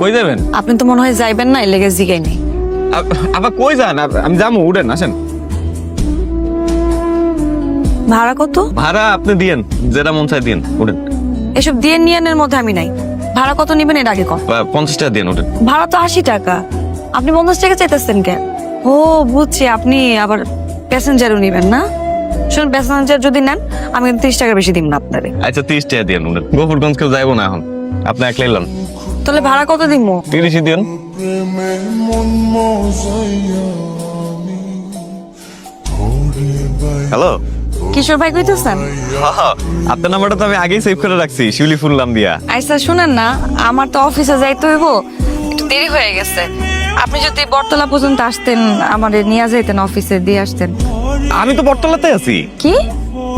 কই যাবেন? আপনি তো মনে হয় যাইবেন না, লেগে জিগাই নেই। আবার কই যান? আমি যাবো, উঠেন, আসেন। ভাড়া কত? ভাড়া আপনি দিয়েন, যেটা মন চাই দিয়েন, উঠেন। এসব দিয়ে নিয়ানের মধ্যে আমি নাই। ভাড়া কত নিবেন এর আগে কম। 50 টাকা দিয়েন, উঠেন। ভাড়া তো 80 টাকা, আপনি 50 টাকা চাইতেছেন কেন? ও বুঝছি, আপনি আবার প্যাসেঞ্জারও নিবেন না। শুনুন, প্যাসেঞ্জার যদি নেন আমি কিন্তু 30 টাকা বেশি দিব না আপনারে। আচ্ছা 30 টাকা দিয়েন, উঠেন। গোপুরগঞ্জ কেউ যাইবো না এখন, আপনি একলাই লন। তাহলে ভাড়া কত দিব? 30 দিয়েন। হ্যালো, কিশোর ভাই কইতেছেন? আপনার নাম্বারটা তো আমি আগেই সেভ করে রাখছি, শিউলি ফুল নাম দিয়া। আচ্ছা শুনেন না, আমার তো অফিসে যাইতে হইব, একটু দেরি হয়ে গেছে। আপনি যদি বটতলা পর্যন্ত আসতেন, আমারে নিয়ে যাইতেন, অফিসে দিয়ে আসতেন। আমি তো বটতলাতে আছি। কি?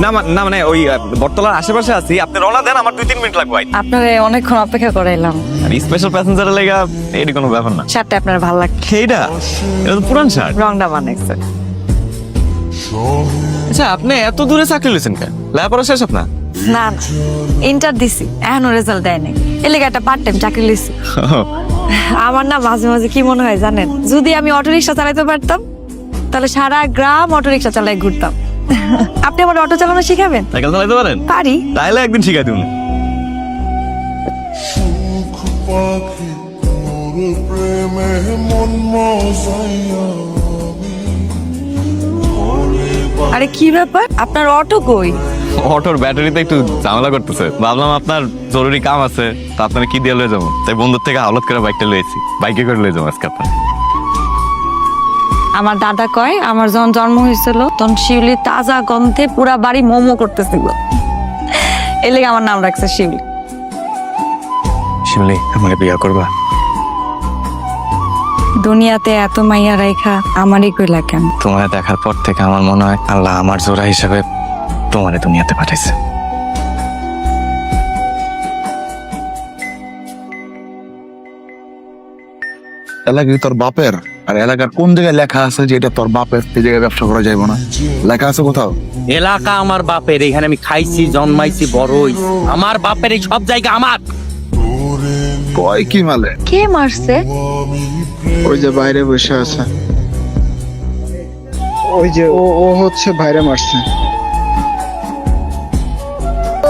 না মানে ওই বটতলার আশেপাশে আছি। আপনি রওনা দেন, আমার 2-3 মিনিট লাগবে। আপনারে অনেকক্ষণ অপেক্ষা করাইলাম। আর স্পেশাল প্যাসেঞ্জারের লেগা এটি কোনো ব্যাপার না। শার্টটা আপনার ভালো লাগছে। এটা তো পুরান শার্ট। রংটা বানাইছে। আচ্ছা, আপনি এত দূরে চাকরি লইছেন কেন? লেখাপড়া শেষ আপনার? না না, ইন্টার দিছি, এখনো রেজাল্ট দেয় নাই। এর লেগে একটা পার্ট টাইম চাকরি লিছি। আমার না মাঝে মাঝে কি মনে হয় জানেন, যদি আমি অটো রিক্সা চালাইতে পারতাম তাহলে সারা গ্রাম অটো রিক্সা চালাই ঘুরতাম। আপনি আমার অটো চালানো শিখাবেন? সাইকেল চালাইতে পারেন? পারি। তাইলে একদিন শিখাই দিন। আরে কি ব্যাপার, আপনার অটো কই? অটোর ব্যাটারিতে একটু ঝামেলা করতেছে, ভাবলাম আপনার জরুরি কাম আছে, তা আপনার কি দিয়ে লয়ে যাবো, তাই বন্ধুর থেকে হাওলাত করে বাইকটা লয়েছি। বাইকে করে লয়ে যাবো আজকে আপনার। আমার দাদা কয়, আমার যখন জন্ম হয়েছিল তখন শিউলি তাজা গন্ধে পুরা বাড়ি মোমো করতেছিল, এর লেগে আমার নাম রাখছে শিউলি। শিউলি, আমাকে বিয়া করবা? দুনিয়াতে এত মাইয়া রাইখা আমারই কইলা কেন? তোমার দেখার পর থেকে আমার মনে হয় আল্লাহ আমার জোড়া হিসেবে তোমারে দুনিয়াতে পাঠাইছে। এলাকা কি তোর বাপের? আর এলাকার কোন জায়গায় লেখা আছে যে এটা তোর বাপের, সেই জায়গায় ব্যবসা করা যাবে না? লেখা আছে কোথাও? এলাকা আমার বাপের, এখানে আমি খাইছি, জন্মাইছি, বড় হইছি। আমার বাপের এই সব জায়গা আমার। কয় কি মালে? কে মারছে? ওই যে বাইরে বসে আছে, ওই যে ও হচ্ছে বাইরে মারছে।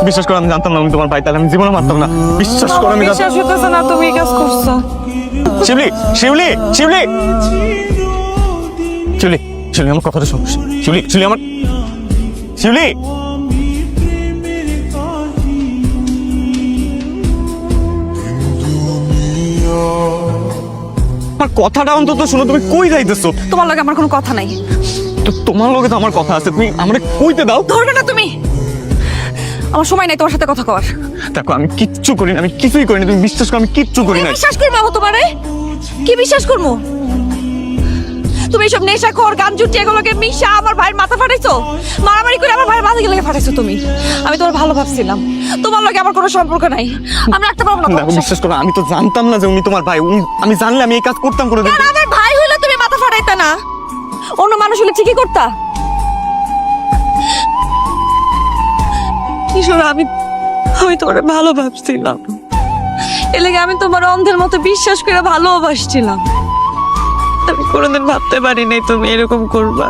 বিশ্বাস করো, আমি জানতাম না আমি তোমার ভাই, তাহলে আমি জীবনে মারতাম না। বিশ্বাস করো, আমি বিশ্বাস হইতেছে না তুমি এই কাজ করছো। শিউলি, শিউলি, শিউলি, শিউলি, শিউলি, আমার কথাটা শোনো। শিউলি, শিউলি, আমার শিউলি, আমার কথাটা অন্তত শোনো। তুমি কই যাইতেছো? তোমার লগে আমার কোনো কথা নাই। তো তোমার লগে তো আমার কথা আছে, তুমি আমারে কইতে দাও। ধরবে না তুমি, আমার সময় নাই তোমার সাথে কথা কওয়ার। দেখো, আমি কিচ্ছু করি না, আমি কিছুই করি না, তুমি বিশ্বাস করো, আমি কিচ্ছু করি না। বিশ্বাস করবো আমি তোমারে? কি বিশ্বাস করবো? তুমি সব নেশাখোর গাঞ্জুটি এগুলোকে মিশা আমার ভাইয়ের মাথা ফাটাইছো, মারামারি করে আমার ভাইয়ের মাথা গেলে ফাটাইছো তুমি। আমি তোমার ভালো ভাবছিলাম, তোমার লগে আমার কোনো সম্পর্ক নাই, আমি রাখতে পারবো না। দেখো, বিশ্বাস করো, আমি তো জানতাম না যে উনি তোমার ভাই। আমি জানলে আমি এই কাজ করতাম করে। কেন? আমার ভাই হইলে তুমি মাথা ফাটাইতা না? অন্য মানুষ হলে ঠিকই করতা। কিশোর, আমি তোমার ভালো ভাবছিলাম, এ লেগে আমি তোমার অন্ধের মতো বিশ্বাস করে ভালোবাসছিলাম। আমি কোনোদিন ভাবতে পারি নাই তুমি এরকম করবা।